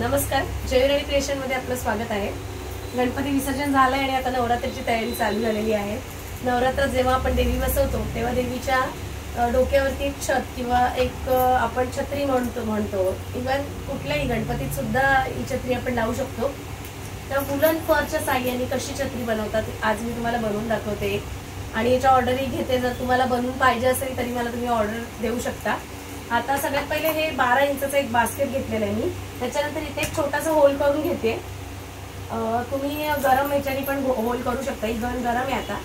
नमस्कार, जयराणी क्रिएशन मध्ये आपलं स्वागत आहे। गणपती विसर्जन झालंय आणि आता नवरात्रीची तयारी चालू झालेली आहे। नवरात्रात जेव्हा आपण देवी बसवतो तेव्हा देवीच्या डोक्यावरती एक छत किंवा एक आपण छत्री म्हणतो इव्हन कुठल्याही गणपतीत सुद्धा ही छत्री आपण लावू शकतो। तर वुलन फरच्या साहाय्याने कशी छत्री बनवतात आज मी तुम्हाला बनवून दाखवते आणि याची ऑर्डरही घेते। जर तुम्हाला बनवून पाहिजे असेल तरी मला तुम्ही ऑर्डर देऊ शकता। आता सगळ्यात पहिले हे 12 इंचाचं एक बास्केट घेतलेलं आहे मी। त्याच्यानंतर इथे एक छोटासा होल करून घेते। तुम्ही गरम ह्याच्याने पण होल करू शकता। ही गन गरम आहे। आता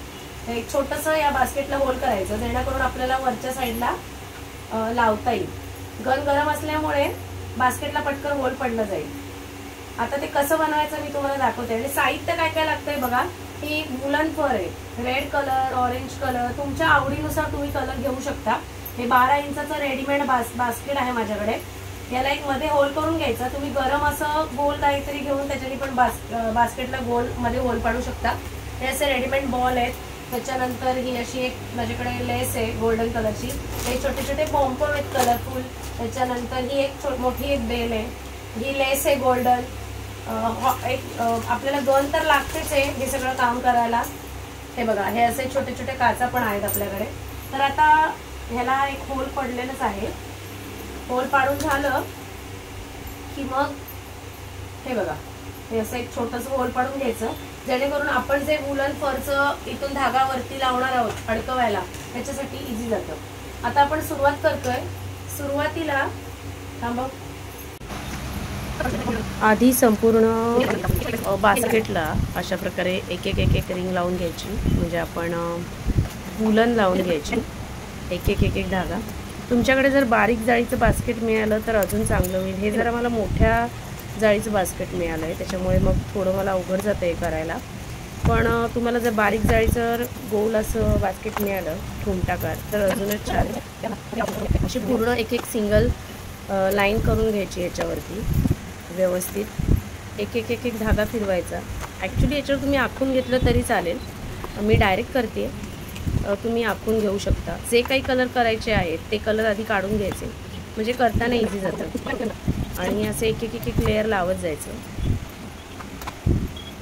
एक छोटंसं या बास्केटला होल करायचं जेणेकरून आपल्याला वरच्या साईडला लावता येईल। गन गरम असल्यामुळे बास्केटला पटकन होल पडलं जाईल। आता ते कसं बनवायचं मी तुम्हाला दाखवते। आणि साहित्य काय काय लागतंय बघा। ही वुलन फर आहे, रेड कलर, ऑरेंज कलर, तुमच्या आवडीनुसार तुम्ही कलर घेऊ शकता। हे 12 इंचाचं रेडीमेड बास्केट आहे माझ्याकडे। याला एक मध्ये होल करून घ्यायचा। तुम्ही गरम असं गोल काहीतरी घेऊन त्याच्याने पण बास्केटला गोल मध्ये होल पाडू शकता। हे असे रेडीमेड बॉल आहेत। त्याच्यानंतर ही अशी एक माझ्याकडे लेस आहे गोल्डन कलरची। हे छोटे छोटे पॉम्पॉम आहेत कलरफुल। त्याच्यानंतर ही एक मोठी एक बेल आहे। ही लेस आहे गोल्डन। एक आपल्याला गन तर लागतेच आहे हे सगळं काम करायला। हे बघा, हे असे छोटे छोटे काचा पण आहेत आपल्याकडे। तर आता ह्याला एक होल पडलेलंच आहे। होल पाडून झालं की मग हे बघा, हे असं एक छोटंसं होल पाडून घ्यायचं जेणेकरून आपण जे वुलन फरचं इथून धागा वरती लावणार आहोत अडकवायला त्याच्यासाठी इझी जातं। आता आपण सुरुवात करतोय। सुरुवातीला आधी संपूर्ण बास्केटला अशा प्रकारे एक एक एक एक रिंग लावून घ्यायची। म्हणजे आपण वुलन लावून घ्यायची एक एक एक एक धागा। तुमच्याकडे जर बारीक जाळीचं बास्केट मिळालं तर अजून चांगलं होईल। हे जरा मला मोठ्या जाळीचं बास्केट मिळालं आहे त्याच्यामुळे मग थोडं मला अवघड जातं हे करायला। पण तुम्हाला जर बारीक जाळीचं गोल असं बास्केट मिळालं ठुमटाकार तर अजूनच छान। अशी पूर्ण एक एक सिंगल लाईन करून घ्यायची याच्यावरती व्यवस्थित। एक एक एक एक धागा फिरवायचा। ॲक्च्युली याच्यावर तुम्ही आखून घेतलं तरी चालेल, मी डायरेक्ट करते। तुम्ही आखून घेऊ शकता। जे काही कलर करायचे आहेत ते कलर आधी काढून घ्यायचे म्हणजे करताना इझी जातं। आणि असे एक एक एक एक लेअर लावत जायचं।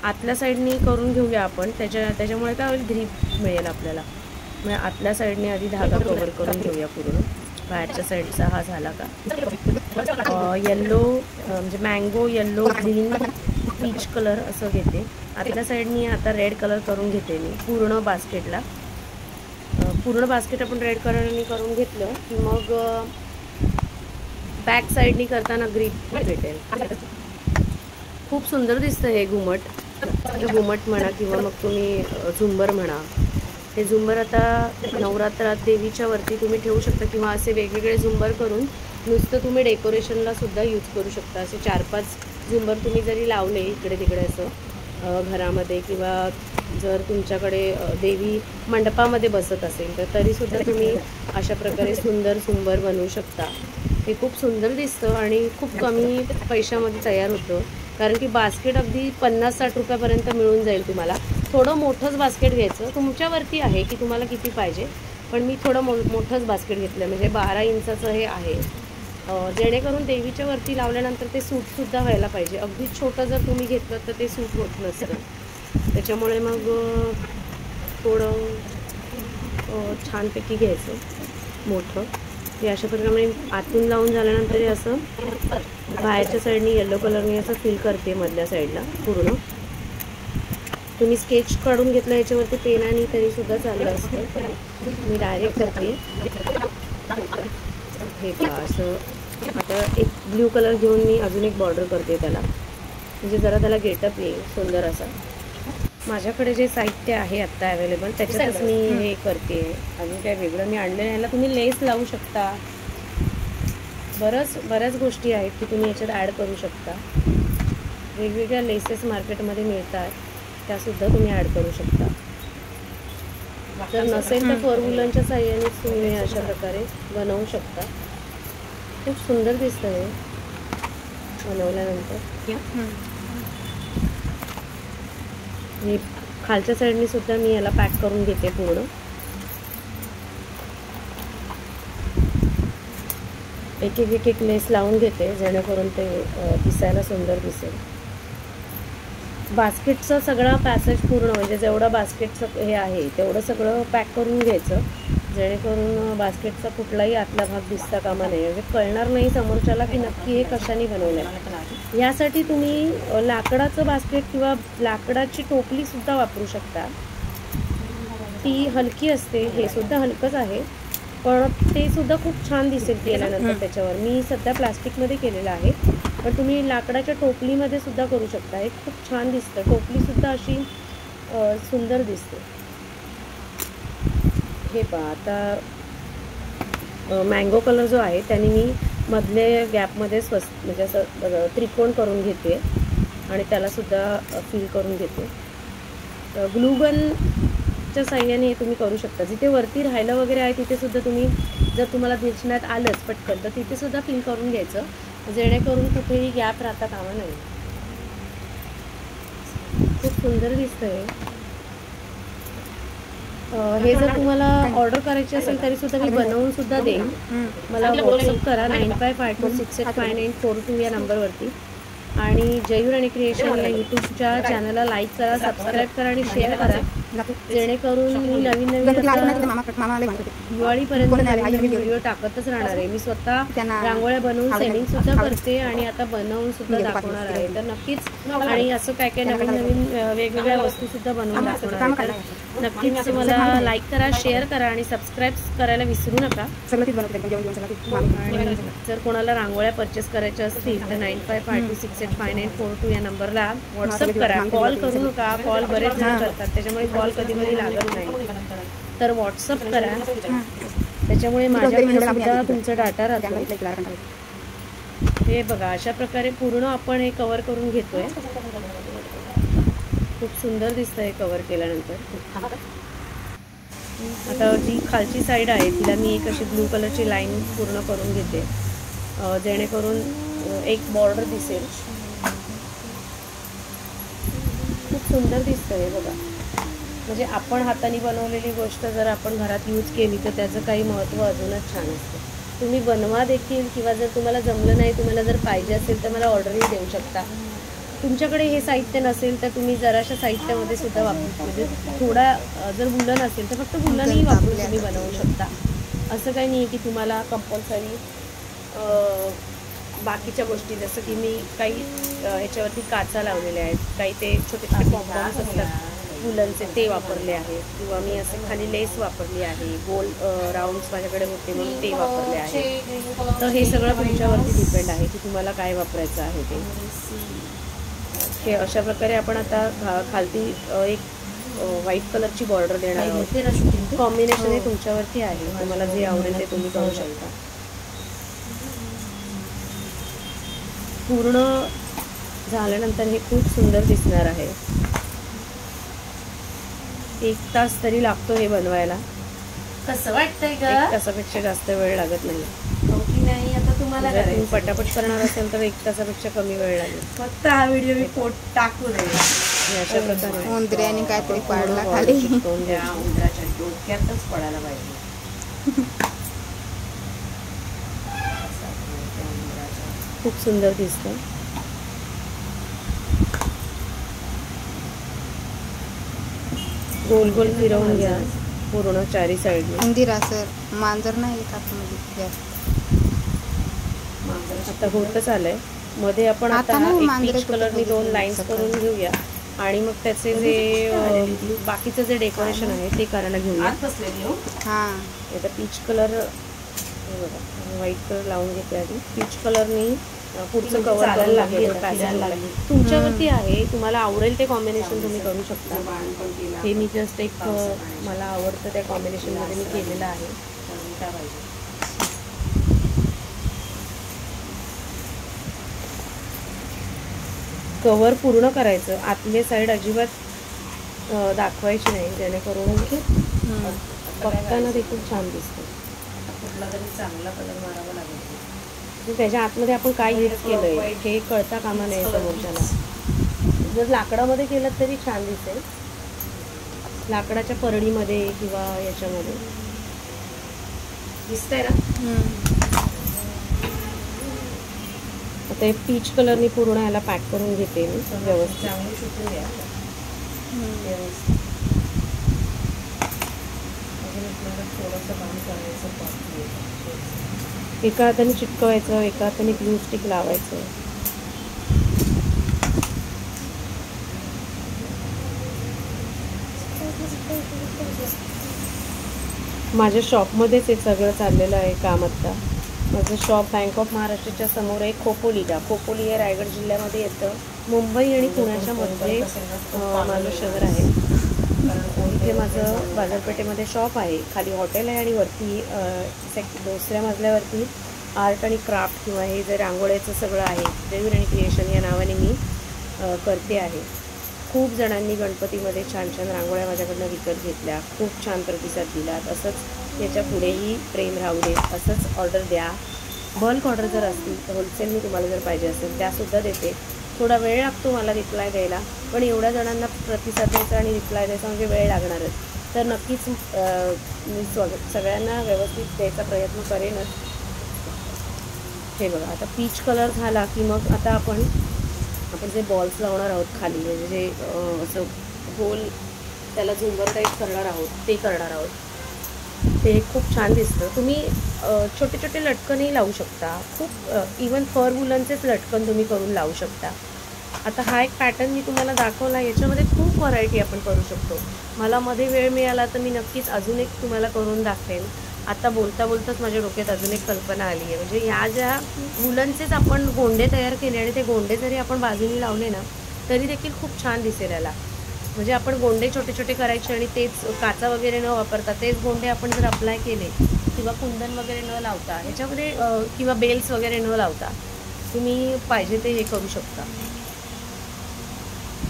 आतल्या साईडनी करून घेऊया आपण, त्याच्यामुळे काय होईल ग्रीप मिळेल आपल्याला। म्हणजे आतल्या साईडने आधी धागा कव्हर करून घेऊया पूर्ण। बाहेरच्या साईडचा हा झाला का येल्लो म्हणजे mango yellow green peach colour असं घेते। आतल्या साईडनी आता रेड कलर करून घेते मी पूर्ण बास्केटला। पूर्ण बास्केट आपण रेड कलरनी करून घेतलं की मग बॅक साईडनी करताना ग्रीप भेटेल। खूप सुंदर दिसतं हे घुमट म्हणा किंवा मग तुम्ही झुंबर म्हणा। हे झुंबर आता नवरात्रात देवीच्या वरती तुम्ही ठेवू शकता किंवा असे वेगवेगळे झुंबर करून नुसतं तुम्ही डेकोरेशनला सुद्धा यूज करू शकता। असे 4-5 झुंबर तुम्ही जरी लावले इकडे तिकडे असं घरामध्ये किंवा जर तुमच्याकडे देवी मंडपामध्ये बसत असेल तर तरीसुद्धा तुम्ही अशा प्रकारे सुंदर झुंबर बनवू शकता। हे खूप सुंदर दिसतं आणि खूप कमी पैशामध्ये तयार होतं। कारण की बास्केट अगदी 50-60 रुपयापर्यंत मिळून जाईल तुम्हाला। थोडं मोठंच बास्केट घ्यायचं, तुमच्यावरती आहे की तुम्हाला किती पाहिजे। पण मी थोडं मोठंच बास्केट घेतलं म्हणजे 12 इंचाचं हे आहे। जेणेकरून देवीच्या वरती लावल्यानंतर ते सूटसुद्धा व्हायला पाहिजे। अगदी छोटं जर तुम्ही घेतलं तर ते सूट होत नसतं। त्याच्यामुळे मग थोडं छानपैकी घ्यायचं मोठं। हे अशा प्रकारे आतून लावून झाल्यानंतर हे असं बाहेरच्या साईडनी येलो कलरने असं फिल करते मधल्या साईडला पूर्ण। तुम्ही स्केच काढून घेतलं याच्यावरती पेनाने तरीसुद्धा चाललं असतं। मी डायरेक्ट करते हे का असं। आता एक ब्ल्यू कलर घेऊन मी अजून एक बॉर्डर करते त्याला, म्हणजे जरा त्याला गेटअप येईल सुंदर असा। माझ्याकडे जे साहित्य आहे आत्ता अवेलेबल त्याच्यातच मी हे करते। अजून काय वेगळं मी आणलं नाही। ह्याला तुम्ही लेस लावू शकता। बऱ्याच गोष्टी आहेत की तुम्ही याच्यात ॲड करू शकता। वेगवेगळ्या लेसेस मार्केटमध्ये मिळतात त्यासुद्धा तुम्ही ॲड करू शकता। जर नसेल तर फॉर वुलनच्या साहाय्यानेच तुम्ही अशा प्रकारे बनवू शकता। खूप सुंदर दिसतं हे बनवल्यानंतर। मी खालच्या साईडनी सुद्धा मी याला पॅक करून घेते पूर्ण। एक एक लेस लावून घेते जेणेकरून ते दिसायला सुंदर दिसेल. बास्केटचं सगळा पॅसेज पूर्ण म्हणजे जेवढं बास्केटचं हे आहे तेवढं सगळं पॅक करून घ्यायचं, जेणेकरून बास्केटचा कुठलाही आतला भाग दिसता कामा नये, म्हणजे कळणार नाही समोरच्याला की नक्की हे कशाने बनवलं आहे. यासाठी तुम्ही लाकडाचं बास्केट किंवा लाकडाची टोपलीसुद्धा वापरू शकता. ती हलकी असते, हे सुद्धा हलकंच आहे, पण ते सुद्धा खूप छान दिसेल केल्यानंतर त्याच्यावर. मी सध्या प्लास्टिकमध्ये केलेलं आहे, पण तुम्ही लाकडाच्या टोपलीमध्ये सुद्धा करू शकता. हे खूप छान दिसतं, टोपलीसुद्धा अशी सुंदर दिसते. हे पहा, आता मँगो कलर जो आहे त्याने मी मधले गॅपमध्ये म्हणजे असं त्रिकोण करून घेते आणि त्यालासुद्धा फिल करून घेते. ग्लूगनच्या साह्याने हे तुम्ही करू शकता. जिथे वरती राहायला वगैरे आहे तिथेसुद्धा तुम्ही, जर तुम्हाला दिसण्यात आलंच पटकन, तर तिथेसुद्धा फिल करून घ्यायचं, जेणेकरून कुठेही गॅप राहता कामा नये. खूप सुंदर दिसतंय. हे जर तुम्हाला ऑर्डर करायची असेल तरीसुद्धा मी बनवून सुद्धा देईन. मला व्हॉट्सअप करा 9552689442 या नंबरवरती. आणि जयूर आणि क्रिएशन या यूट्यूबच्या चॅनलला लाईक करा, सबस्क्राईब करा आणि शेअर करा, जेणेकरून मी नवीन दिवाळीपर्यंत नवीन व्हिडिओ टाकतच राहणार आहे. मी स्वतः रांगोळ्या बनवून सेलिंग सुद्धा करते आणि आता बनवून सुद्धा दाखवणार आहे. तर नक्कीच, आणि असं काय काय नवीन नवीन वेगवेगळ्या वस्तू सुद्धा बनवून दाखवणार आहे. तर नक्कीच मला लाईक करा, शेअर करा आणि सबस्क्राईब करायला विसरू नका. आणि जर कोणाला रांगोळ्या परचेस करायच्या असतील तर 9552685942 या नंबरला व्हॉट्सअप करा. कॉल करू नका, कॉल बरेच जण करतात, त्याच्यामुळे कॉल कधी कधी लागत नाही. तर व्हॉट्सअप करा, त्याच्यामुळे माझ्याकडे सुद्धा तुमचा डाटा राहतो. हे बघा, अशा प्रकारे पूर्ण आपण हे कव्हर करून घेतोय. खूप सुंदर दिसतं हे कव्हर केल्यानंतर. आता जी खालची साईड आहे तिला मी एक अशी ब्लू कलरची लाईन पूर्ण करून घेते, जेणेकरून एक बॉर्डर दिसेल. खूप सुंदर दिसतं हे बघा. म्हणजे आपण हाताने बनवलेली गोष्ट जर आपण घरात यूज केली तर त्याचं काही महत्त्व अजूनच छान असतं. तुम्ही बनवा देखील, किंवा जर तुम्हाला जमलं नाही, तुम्हाला जर पाहिजे असेल तर मला ऑर्डरही देऊ शकता. तुमच्याकडे हे साहित्य नसेल तर तुम्ही जराशा साहित्यामध्ये सुद्धा वापरू, म्हणजे थोडा जर वुलन असेल तर फक्त वुलनही वापरून तुम्ही बनवू शकता. असं काही नाही की तुम्हाला कंपल्सरी बाकीच्या गोष्टी, जसं की मी काही ह्याच्यावरती काचा लावलेल्या आहेत, काही ते छोटे छोटे पॉम्पॉम्स असतात वुलनचे ते वापरले आहेत, किंवा मी असे खाली लेस वापरली आहे, गोल राऊंड्स माझ्याकडे होते म्हणून ते वापरले आहे. तर हे सगळं तुमच्यावरती डिपेंड आहे की तुम्हाला काय वापरायचं आहे ते. हे अशा प्रकारे आपण आता खालती एक व्हाईट कलरची बॉर्डर देणार आहोत. कॉम्बिनेशन हे तुमच्यावरती आहे, तुम्हाला जे आवडेल ते तुम्ही करू शकता. पूर्ण झाल्यानंतर हे खूप सुंदर दिसणार आहे. 1 तास तरी लागतो हे बनवायला. कसं वाटतंय ग? 1 तासापेक्षा जास्त वेळ लागत नाही. नाही, आता तुम्हाला जर तुम्ही पटापट करणार असेल तर 1 तासापेक्षा कमी वेळ लागेल. फक्त हा व्हिडिओ मी टाकू दे. अशा प्रकारे उंदऱ्याने काहीतरी पाडला खाली, उंदराच्या डोक्यातच पडायला पाहिजे. खूप सुंदर दिसतं. गोल गोल फिरवून घ्या पूर्ण चारी साईडने. उंदीर सर, मांजर नाही येत आतमध्ये. आता होतच आलंय. मध्ये आपण आता पीच कलरनी 2 लाईन्स करून घेऊया आणि मग त्याचे जे बाकीचं जे डेकोरेशन आहे ते करायला घेऊया. हां, आता पीच कलर, व्हाईट कलर लावून घेते आधी. पीच कलरनी पुढचं कवर करायला लागेल. तुमच्यावरती आहे, तुम्हाला आवडेल ते कॉम्बिनेशन तुम्ही करू शकता. हे मी जस्ट एक मला आवडतं त्या कॉम्बिनेशनमध्ये मी केलेलं आहे. कवर पूर्ण करायचं, आतले साईड अजिबात दाखवायची नाही, जेणेकरून बघताना देखील छान दिसतं. कुठला तरी चांगला कलर मारावा लागेल. त्याच्या आतमध्ये आपण काय यूज केलंय हे कळता कामा नये समोरच्याला. जर लाकडामध्ये केलं तरी छान दिसेल, लाकडाच्या परडीमध्ये किंवा याच्यामध्ये दिसतंय ना. आता हे पीच कलरनी पूर्ण ह्याला पॅक करून घेते मी व्यवस्थित. चांगलं सुटून घ्या व्यवस्थित. अजून आपल्याला थोडंसं काम करायचं बाकी आहे. एका हाताने चिटकवायचं, एका हाताने ग्लू स्टिक लावायचं. माझ्या शॉपमध्येच हे सगळं चाललेलं आहे काम आत्ता. माझं शॉप बँक ऑफ महाराष्ट्राच्या समोर आहे, खोपोली हे रायगड जिल्ह्यामध्ये येतं. मुंबई आणि पुण्याच्या मध्ये माझं शहर आहे. इथे माझं बाजारपेठेमध्ये शॉप आहे. खाली हॉटेल आहे आणि वरती दुसऱ्या मजल्यावरती आर्ट आणि क्राफ्ट किंवा हे जे रांगोळ्याचं सगळं आहे, देवीर आणि क्रिएशन या नावाने मी करते आहे. खूप जणांनी गणपतीमध्ये छान छान रांगोळ्या माझ्याकडनं विकत घेतल्या, खूप छान प्रतिसाद दिलात. असंच याच्या पुढेही प्रेम राहू दे, असंच ऑर्डर द्या. बल्क ऑर्डर जर असतील तर होलसेलनी तुम्हाला जर पाहिजे असेल त्यासुद्धा देते. थोडा वेळ लागतो मला रिप्लाय द्यायला, पण एवढ्या जणांना प्रतिसाद द्यायचा आणि रिप्लाय द्यायचा म्हणजे वेळ लागणारच. तर नक्कीच मी सगळ्यांना व्यवस्थित द्यायचा प्रयत्न करेनच. हे बघा, आता पीच कलर झाला की मग आता आपण जे बॉल्स लावणार आहोत खाली, म्हणजे जे असं गोल त्याला झुंबर टाईप करणार आहोत ते करणार आहोत. ते खूप छान दिसतं. तुम्ही छोटे छोटे लटकनही लावू शकता. खूप इवन फर वुलनचेच लटकन तुम्ही करून लावू शकता. आता हा एक पॅटर्न मी तुम्हाला दाखवला, याच्यामध्ये खूप व्हरायटी आपण करू शकतो. मला मध्ये वेळ मिळाला तर मी नक्कीच अजून एक तुम्हाला करून दाखवेन. आता बोलता बोलताच माझ्या डोक्यात अजून एक कल्पना आली आहे. म्हणजे ह्या ज्या वुलनचेच आपण गोंडे तयार केले आणि ते गोंडे जरी आपण बाजूने लावले ना तरी देखील खूप छान दिसेल याला. म्हणजे आपण गोंडे छोटे छोटे करायचे आणि तेच काचा वगैरे न वापरता तेच गोंडे आपण जर अप्लाय केले किंवा कुंदन वगैरे न लावता ह्याच्यामध्ये किंवा बेल्स वगैरे न लावता तुम्ही पाहिजे ते हे करू शकता.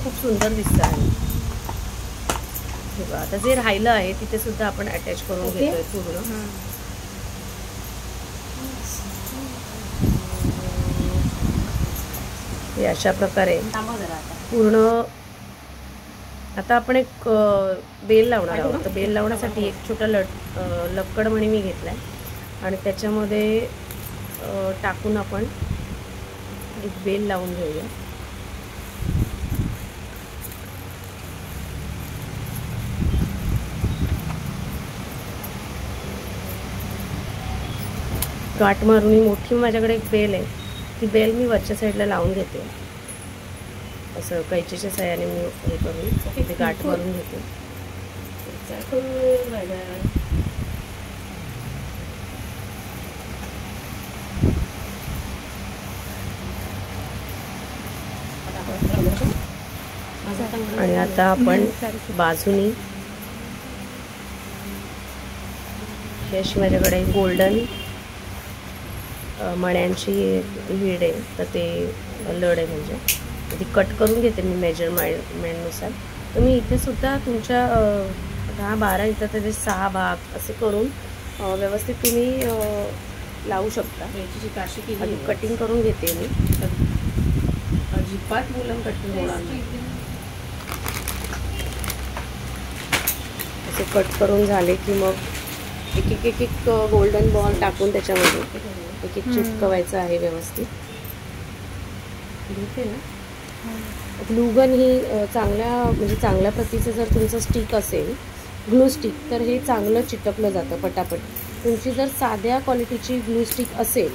खूप सुंदर दिसतं आहे. आता जे राहिलं आहे तिथे सुद्धा आपण अटॅच करून घेतोय पूर्ण. हे अशा प्रकारे पूर्ण. आता आपण एक बेल लावणार आहोत. तर बेल लावण्यासाठी एक छोटा लक्कड मणी मी घेतलाय आणि त्याच्यामध्ये टाकून आपण एक बेल लावून घेऊया. गाठ मारून ही मोठी माझ्याकडे एक बेल आहे, ती बेल मी वरच्या साईडला लावून घेते. असं कैचीच्या साह्याने मी हे करून ते गाठ मारून घेते. आणि आता आपण बाजूनी ही अशी माझ्याकडे गोल्डन मण्यांची लीड आहे, तर ते लड आहे म्हणजे ती कट करून घेते मी मेजरमेंटनुसार. तर मी इथे सुद्धा तुमच्या 10-12 इथं त्याचे 6 भाग असे करून व्यवस्थित तुम्ही लावू शकता. याची काशी केली कटिंग करून घेते मी. अजिबात मुलं कटिंग होणार नाही. असे कट करून झाले की मग एक गोल्डन बॉल टाकून त्याच्यामध्ये एक चिटकवायचं आहे व्यवस्थित. घेते ना. ग्लूगन ही चांगल्या प्रतीचं जर तुमचं स्टिक असेल, ग्लू स्टिक, तर हे चांगलं चिटकलं जातं पटापट. तुमची जर साध्या क्वालिटीची ग्लू स्टिक असेल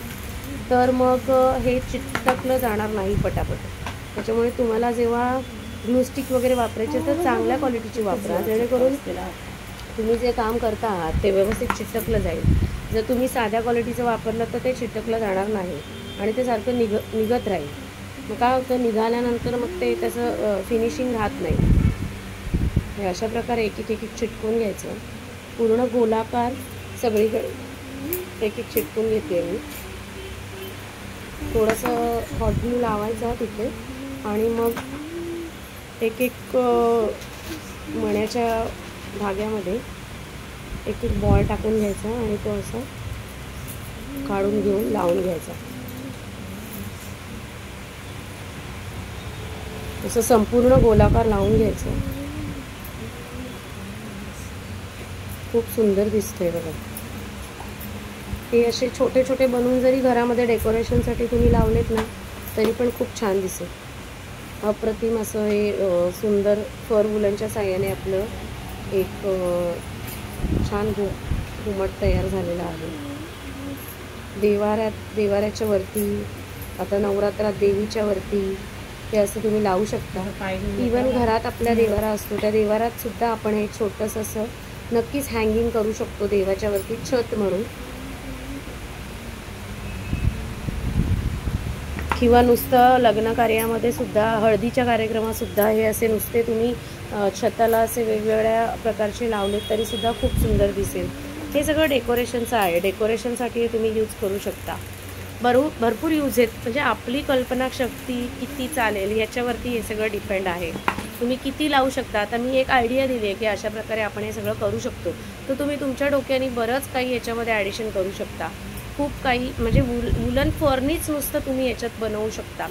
तर मग हे चिटकलं जाणार नाही पटापट. त्याच्यामुळे तुम्हाला जेव्हा ग्लू स्टिक वगैरे वापरायचे तर चांगल्या क्वालिटीची वापरा, जेणेकरून तुम्ही जे काम करता आहात ते व्यवस्थित चिटकलं जाईल. जर तुम्ही साध्या क्वालिटीचं वापरलं तर ते चिटकलं जाणार नाही आणि ते सारखं निघत राहील. मग काय होतं, निघाल्यानंतर मग ते त्याचं फिनिशिंग राहत नाही. हे अशा प्रकारे एक चिटकून घ्यायचं. पूर्ण गोलाकार सगळीकडे एक चिटकून घेते मी. थोडंसं हॉट ग्लू लावायचा तिथे आणि मग एक मण्याच्या धाग्यामध्ये एक बॉल टाकून घ्यायचा आणि तो असा काढून घेऊन लावून घ्यायचा. असं संपूर्ण गोलाकार लावून घ्यायचं. खूप सुंदर दिसतंय बघा. हे असे छोटे छोटे बनवून जरी घरामध्ये डेकोरेशनसाठी तुम्ही लावलेत ना तरी पण खूप छान दिसेल. अप्रतिम असं हे सुंदर फर वुलनच्या साह्याने आपलं एक छान घुमट तयार झालेला आहे. देवाऱ्याच्या वरती, आता नवरात्रात देवीच्या वरती हे असं तुम्ही लावू शकता. इवन घरात आपल्या देवारा असतो, त्या देवारात सुद्धा आपण हे छोटंसं असं नक्कीच हँगिंग करू शकतो देवाच्या वरती छत म्हणून. किंवा नुसतं लग्न कार्यामध्ये सुद्धा, हळदीच्या कार्यक्रमात सुद्धा हे असे नुसते तुम्ही छताला असे वेगवेगळ्या प्रकारचे लावले तरी सुद्धा खूप सुंदर दिसेल. हे सगळं डेकोरेशनचं आहे. डेकोरेशनसाठी तुम्ही यूज करू शकता. भरपूर यूज आहेत. म्हणजे आपली कल्पनाशक्ती किती चालेल याच्यावरती हे सगळं डिपेंड आहे. तुम्ही किती लावू शकता. आता मी एक आयडिया दिली आहे की अशा प्रकारे आपण हे सगळं करू शकतो. तर तुम्ही तुमच्या डोक्याने बरंच काही याच्यामध्ये ॲडिशन करू शकता. खूप काही म्हणजे वुलन फरनीच नुसतं तुम्ही याच्यात बनवू शकता.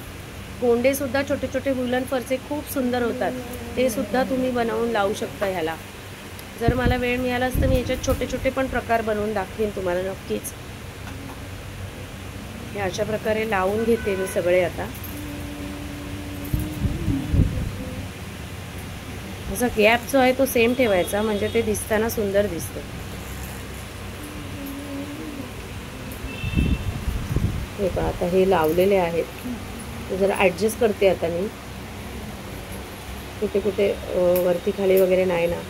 गोंडेसुद्धा छोटे छोटे वुलन फरचे खूप सुंदर होतात. ते सुद्धा तुम्ही बनवून लावू शकता ह्याला. जर मला वेळ मिळाला तर मी याच्यात छोटे छोटे पण प्रकार बनवून दाखवीन तुम्हाला नक्कीच. हे अशा प्रकारे लावून घेते मी सगळे. आता असा गॅप जो आहे तो सेम ठेवायचा, म्हणजे ते दिसताना सुंदर दिसतं. हे पहा, आता हे लावलेले आहेत. जरा ॲडजस्ट करते आता मी. कुठे कुठे वरती खाली वगैरे नाही ना,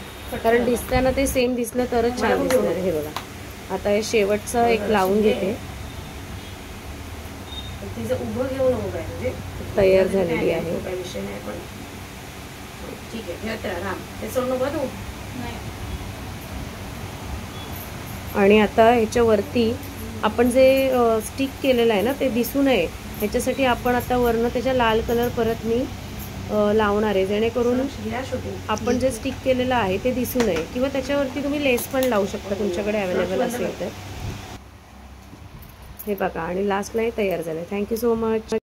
कारण दिसताना ते सेम दिसलं तरच छान दिसणार. हे बघा, आता हे शेवटचं एक लावून घेते. तिचं उभं घेऊन उभं आहे म्हणजे तयार झालेली आहे. काही विषय नाही. पण ठीक आहे, ठेवत राहा. ते सोडून बघ तू. आणि आता ह्याच्यावरती आपण जे स्टिक केलेलं आहे ना ते दिसू नये ह्याच्यासाठी आपण आता वरनं त्याच्या लाल कलर परत मी लावणार आहे, जेणेकरून आपण जे स्टिक केलेलं आहे ते दिसू नये. किंवा त्याच्यावरती तुम्ही लेस पण लावू शकता तुमच्याकडे अवेलेबल असेल तर. हे बघा, आणि लास्टलाही तयार झालं. Thank you so much.